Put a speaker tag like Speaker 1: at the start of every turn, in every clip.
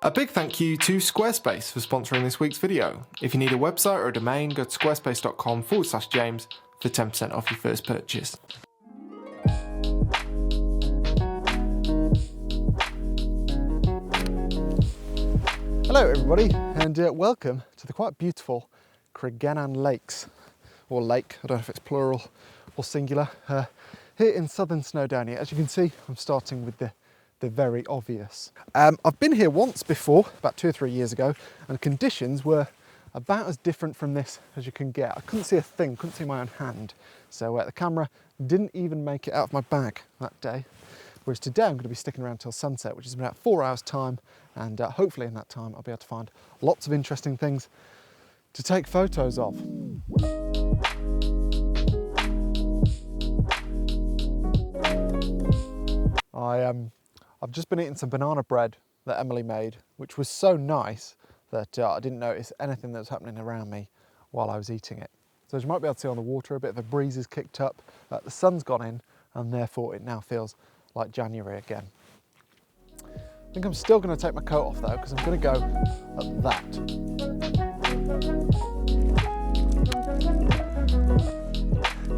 Speaker 1: A big thank you to Squarespace for sponsoring this week's video. If you need a website or a domain, go to squarespace.com/James for 10% off your first purchase.
Speaker 2: Hello everybody, and welcome to the quite beautiful Cregennan Lakes, or lake, I don't know if it's plural or singular, here in southern Snowdonia. As you can see, I'm starting with the very obvious. I've been here once before, about 2 or 3 years ago, and conditions were about as different from this as you can get. I couldn't see a thing, couldn't see my own hand, so the camera didn't even make it out of my bag that day. Whereas today I'm going to be sticking around till sunset, which is about 4 hours time, and hopefully in that time I'll be able to find lots of interesting things to take photos of. I've just been eating some banana bread that Emily made, which was so nice that I didn't notice anything that was happening around me while I was eating it. So as you might be able to see on the water, a bit of a breeze has kicked up, the sun's gone in, and therefore it now feels like January again. I think I'm still going to take my coat off though, because I'm going to go at that.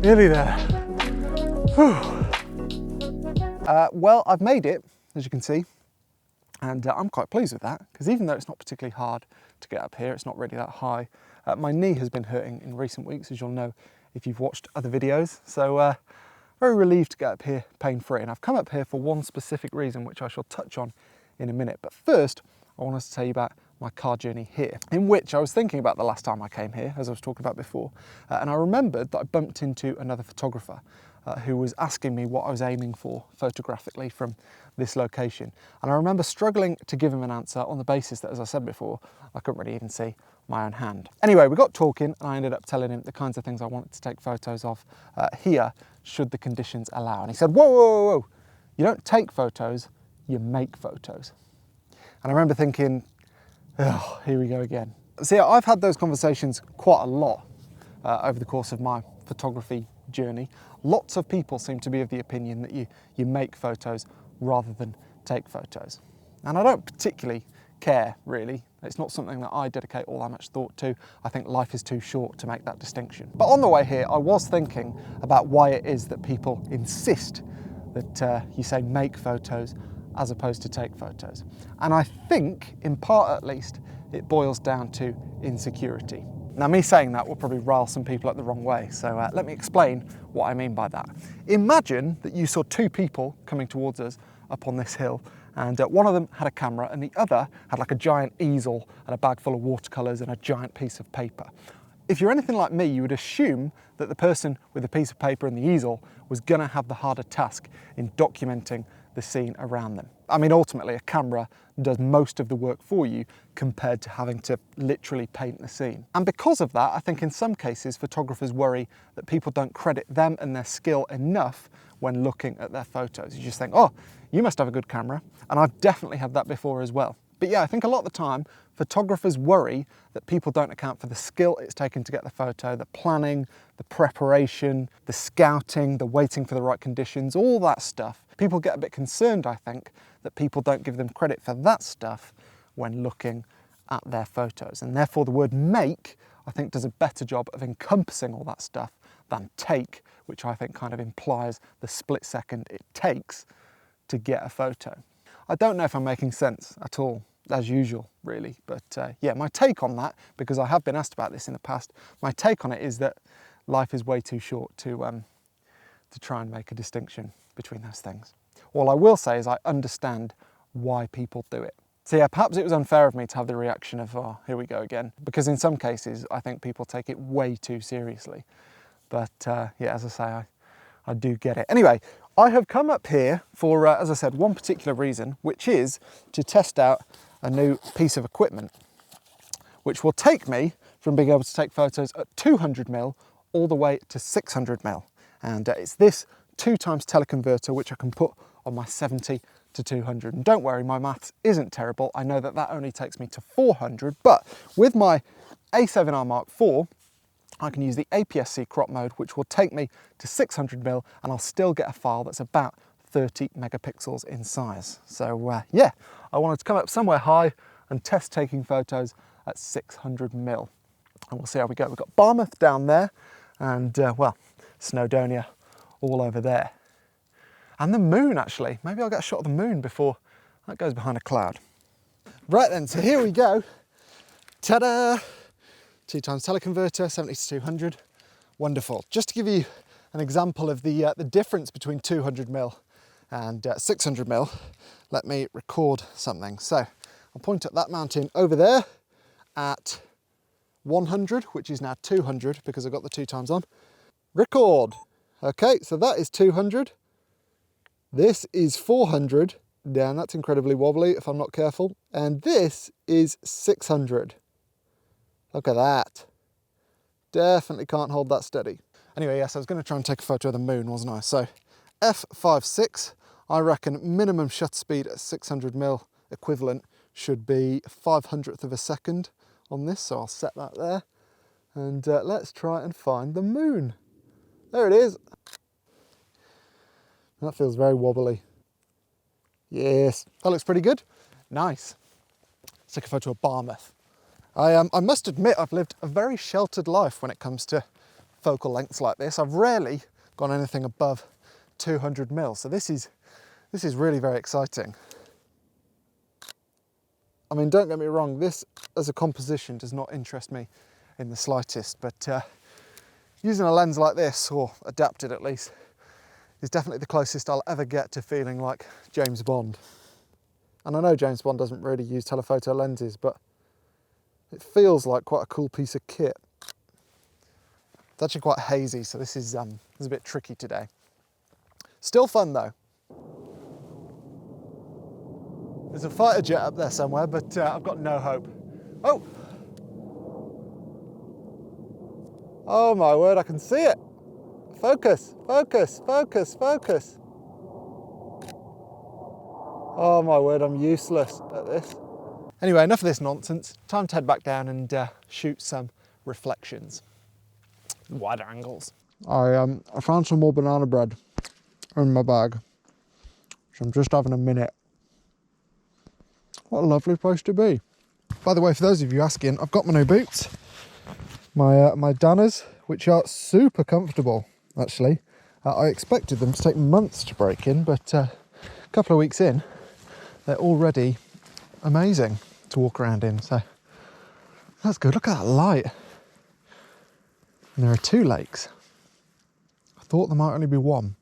Speaker 2: Nearly there. Well, I've made it, as you can see, and I'm quite pleased with that, because even though it's not particularly hard to get up here, it's not really that high, my knee has been hurting in recent weeks, as you'll know if you've watched other videos, so very relieved to get up here pain-free. And I've come up here for one specific reason, which I shall touch on in a minute. But first, I want to tell you about my car journey here, in which I was thinking about the last time I came here, as I was talking about before, and I remembered that I bumped into another photographer who was asking me what I was aiming for photographically from this location. And I remember struggling to give him an answer on the basis that, as I said before, I couldn't really even see my own hand. Anyway, we got talking and I ended up telling him the kinds of things I wanted to take photos of here, should the conditions allow. And he said, whoa, whoa, whoa, whoa, you don't take photos, you make photos. And I remember thinking, oh, here we go again. See, I've had those conversations quite a lot over the course of my photography journey. Lots of people seem to be of the opinion that you make photos rather than take photos. And I don't particularly care, really. It's not something that I dedicate all that much thought to. I think life is too short to make that distinction. But on the way here, I was thinking about why it is that people insist that you say make photos as opposed to take photos. And I think, in part at least, it boils down to insecurity. Now, me saying that will probably rile some people up the wrong way, so let me explain what I mean by that. Imagine that you saw 2 people coming towards us up on this hill, and one of them had a camera and the other had like a giant easel and a bag full of watercolours and a giant piece of paper. If you're anything like me, you would assume that the person with the piece of paper and the easel was going to have the harder task in documenting the scene around them. I mean, ultimately, a camera does most of the work for you compared to having to literally paint the scene. And because of that, I think in some cases, photographers worry that people don't credit them and their skill enough when looking at their photos. You just think, oh, you must have a good camera. And I've definitely had that before as well. But yeah, I think a lot of the time, photographers worry that people don't account for the skill it's taken to get the photo, the planning, the preparation, the scouting, the waiting for the right conditions, all that stuff. People get a bit concerned, I think, that people don't give them credit for that stuff when looking at their photos. And therefore the word make, I think, does a better job of encompassing all that stuff than take, which I think kind of implies the split second it takes to get a photo. I don't know if I'm making sense at all, as usual, really. But yeah, my take on that, because I have been asked about this in the past, my take on it is that life is way too short to try and make a distinction between those things. All I will say is I understand why people do it. So yeah, perhaps it was unfair of me to have the reaction of, oh, here we go again, because in some cases I think people take it way too seriously. But yeah, as I say, I do get it. Anyway, I have come up here for, as I said, one particular reason, which is to test out a new piece of equipment, which will take me from being able to take photos at 200mm all the way to 600mm. And it's this 2x teleconverter, which I can put on my 70 to 200. And don't worry, my maths isn't terrible. I know that that only takes me to 400, but with my A7R Mark IV, I can use the APS-C crop mode, which will take me to 600mm, and I'll still get a file that's about 30 megapixels in size. So yeah, I wanted to come up somewhere high and test taking photos at 600mm. And we'll see how we go. We've got Barmouth down there and, well, Snowdonia all over there. And the moon, actually. Maybe I'll get a shot of the moon before that goes behind a cloud. Right then, so here we go. Ta-da! 2x teleconverter, 70 to 200. Wonderful. Just to give you an example of the difference between 200mm and 600mm, let me record something. So I'll point at that mountain over there at 100, which is now 200 because I've got the 2x on. Record. Okay, so that is 200. This is 400. Down, that's incredibly wobbly if I'm not careful. And this is 600. Look at that. Definitely can't hold that steady. Anyway, yes, I was going to try and take a photo of the moon, wasn't I? So f5.6, I reckon minimum shutter speed at 600mm equivalent should be 500th of a second on this. So I'll set that there. And let's try and find the moon. There it is. That feels very wobbly. Yes, that looks pretty good. Nice. Let's take a photo of Barmouth. I must admit I've lived a very sheltered life when it comes to focal lengths like this. I've rarely gone anything above 200mm, so this is really very exciting. I mean, don't get me wrong, this as a composition does not interest me in the slightest, but using a lens like this, or adapted at least, is definitely the closest I'll ever get to feeling like James Bond. And I know James Bond doesn't really use telephoto lenses, but it feels like quite a cool piece of kit. It's actually quite hazy, so this is a bit tricky today. Still fun though. There's a fighter jet up there somewhere, but I've got no hope. Oh! Oh my word, I can see it! Focus, focus, focus, focus. Oh my word, I'm useless at this. Anyway, enough of this nonsense. Time to head back down and shoot some reflections. Wider angles. I found some more banana bread in my bag, so I'm just having a minute. What a lovely place to be. By the way, for those of you asking, I've got my new boots. My Danners, which are super comfortable, actually. I expected them to take months to break in, but a couple of weeks in, they're already amazing to walk around in, so that's good. Look at that light. And there are 2 lakes. I thought there might only be one.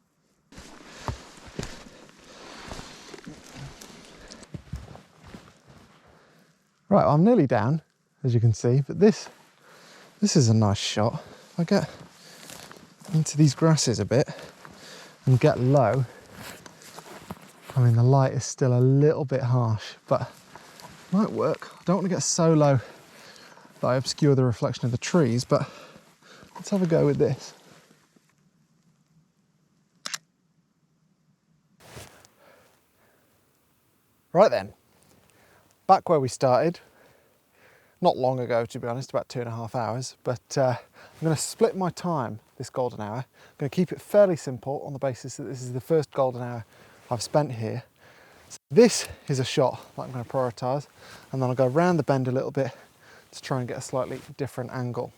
Speaker 2: Right, well, I'm nearly down, as you can see, but this is a nice shot. If I get into these grasses a bit and get low, I mean, the light is still a little bit harsh, but might work. I don't want to get so low that I obscure the reflection of the trees, but let's have a go with this. Right then, back where we started. Not long ago, to be honest, about 2.5 hours, but I'm going to split my time this golden hour. I'm going to keep it fairly simple on the basis that this is the first golden hour I've spent here. So this is a shot that I'm going to prioritise, and then I'll go around the bend a little bit to try and get a slightly different angle.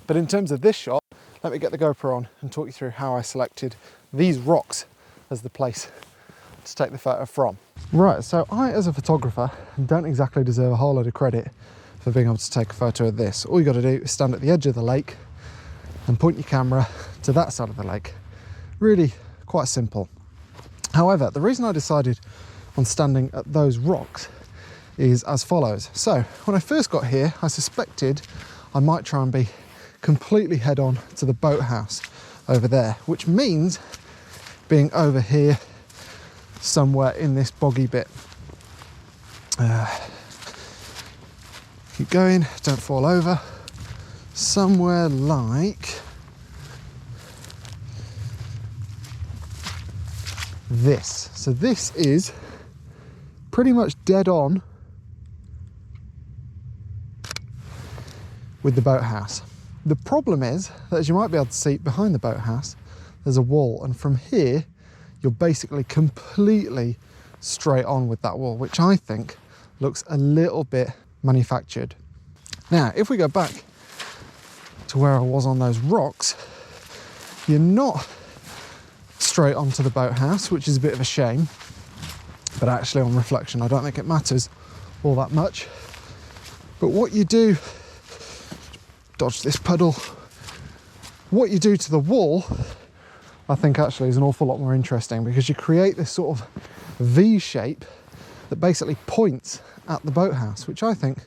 Speaker 2: But in terms of this shot, let me get the GoPro on and talk you through how I selected these rocks as the place to take the photo from. Right, so I, as a photographer, don't exactly deserve a whole load of credit for being able to take a photo of this. All you got to do is stand at the edge of the lake and point your camera to that side of the lake. Really quite simple. However, the reason I decided on standing at those rocks is as follows. So when I first got here, I suspected I might try and be completely head on to the boathouse over there, which means being over here somewhere in this boggy bit. Keep going, don't fall over. Somewhere like this. So this is pretty much dead on with the boathouse. The problem is that, as you might be able to see behind the boathouse, there's a wall, and from here you're basically completely straight on with that wall, which I think looks a little bit manufactured. Now, if we go back to where I was on those rocks, you're not straight onto the boathouse, which is a bit of a shame. But actually, on reflection, I don't think it matters all that much. But what you do, dodge this puddle, what you do to the wall, I think actually is an awful lot more interesting, because you create this sort of V shape that basically points at the boathouse, which I think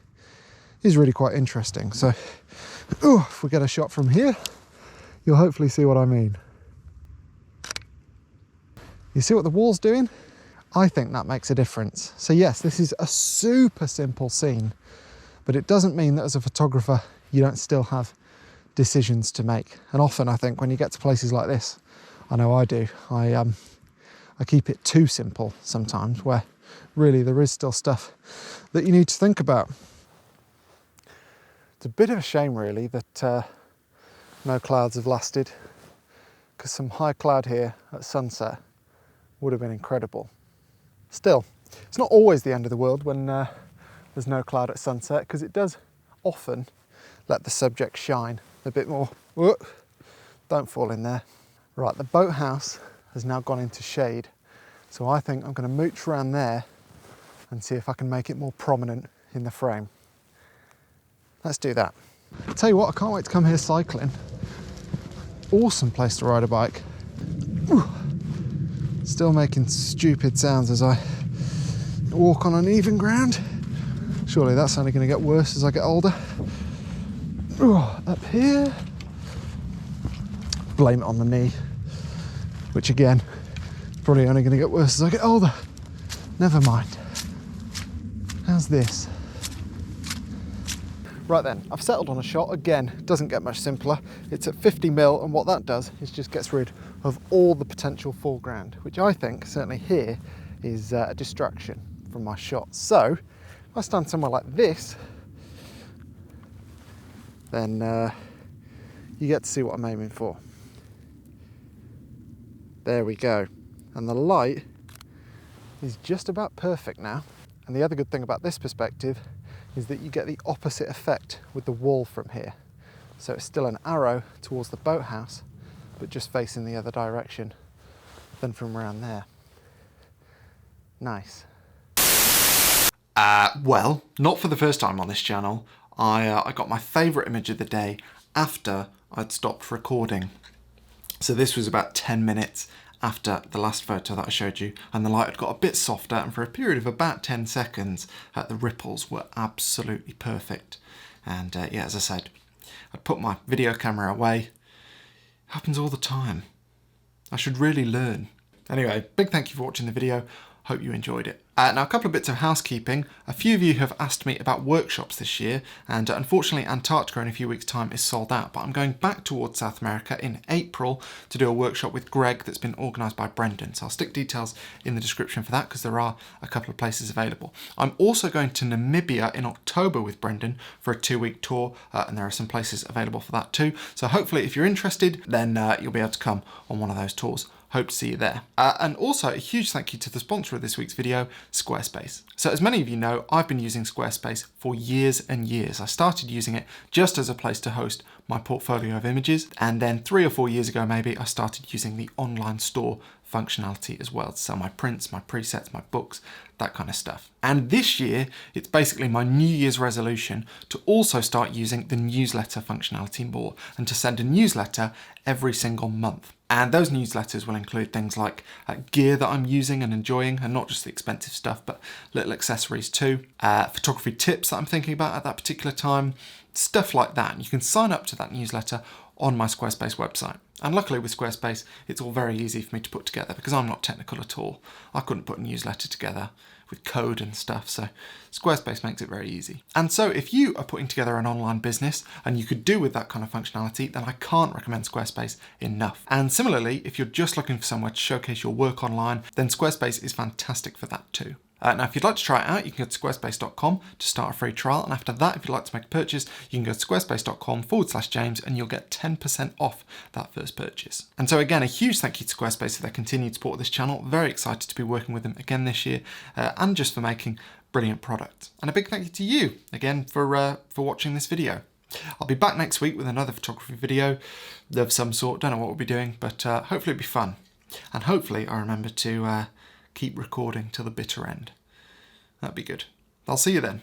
Speaker 2: is really quite interesting. So if we get a shot from here, you'll hopefully see what I mean. You see what the wall's doing? I think that makes a difference. So yes, this is a super simple scene, but it doesn't mean that as a photographer, you don't still have decisions to make. And often I think when you get to places like this, I know I do, I keep it too simple sometimes, where really there is still stuff that you need to think about. It's a bit of a shame really that no clouds have lasted, because some high cloud here at sunset would have been incredible. Still, it's not always the end of the world when there's no cloud at sunset, because it does often let the subject shine a bit more. Whoa, don't fall in there. Right, the boathouse has now gone into shade, so I think I'm going to mooch around there and see if I can make it more prominent in the frame. Let's do that. I'll tell you what, I can't wait to come here cycling. Awesome place to ride a bike. Ooh. Still making stupid sounds as I walk on uneven ground. Surely that's only going to get worse as I get older. Ooh, up here. Blame it on the knee, which again, probably only going to get worse as I get older. Never mind. How's this? Right then, I've settled on a shot. Again, doesn't get much simpler. It's at 50mm, and what that does is just gets rid of all the potential foreground, which I think, certainly here, is a distraction from my shot. So, if I stand somewhere like this, then you get to see what I'm aiming for. There we go. And the light is just about perfect now. And the other good thing about this perspective is that you get the opposite effect with the wall from here. So it's still an arrow towards the boathouse, but just facing the other direction than from around there. Nice.
Speaker 1: Well, not for the first time on this channel. I got my favourite image of the day after I'd stopped recording. So this was about 10 minutes after the last photo that I showed you, and the light had got a bit softer, and for a period of about 10 seconds, the ripples were absolutely perfect. And yeah, as I said, I'd put my video camera away. Happens all the time. I should really learn. Anyway, big thank you for watching the video. Hope you enjoyed it. Now, a couple of bits of housekeeping. A few of you have asked me about workshops this year, and unfortunately Antarctica in a few weeks' time is sold out, but I'm going back towards South America in April to do a workshop with Greg that's been organised by Brendan. So I'll stick details in the description for that, because there are a couple of places available. I'm also going to Namibia in October with Brendan for a 2-week tour, and there are some places available for that too. So hopefully if you're interested, then you'll be able to come on one of those tours. Hope to see you there. And also a huge thank you to the sponsor of this week's video, Squarespace. So as many of you know, I've been using Squarespace for years and years. I started using it just as a place to host my portfolio of images, and then 3 or 4 years ago maybe, I started using the online store functionality as well to sell my prints, my presets, my books, that kind of stuff. And this year, it's basically my New Year's resolution to also start using the newsletter functionality more, and to send a newsletter every single month. And those newsletters will include things like gear that I'm using and enjoying, and not just the expensive stuff, but little accessories too, photography tips that I'm thinking about at that particular time, stuff like that. And you can sign up to that newsletter on my Squarespace website. And luckily with Squarespace, it's all very easy for me to put together, because I'm not technical at all. I couldn't put a newsletter together with code and stuff, so Squarespace makes it very easy. And so if you are putting together an online business and you could do with that kind of functionality, then I can't recommend Squarespace enough. And similarly, if you're just looking for somewhere to showcase your work online, then Squarespace is fantastic for that too. Now, if you'd like to try it out, you can go to squarespace.com to start a free trial. And after that, if you'd like to make a purchase, you can go to squarespace.com/James and you'll get 10% off that first purchase. And so again, a huge thank you to Squarespace for their continued support of this channel. Very excited to be working with them again this year, and just for making brilliant product. And a big thank you to you again for watching this video. I'll be back next week with another photography video of some sort. Don't know what we'll be doing, but hopefully it'll be fun. And hopefully I remember to keep recording till the bitter end. That'd be good. I'll see you then.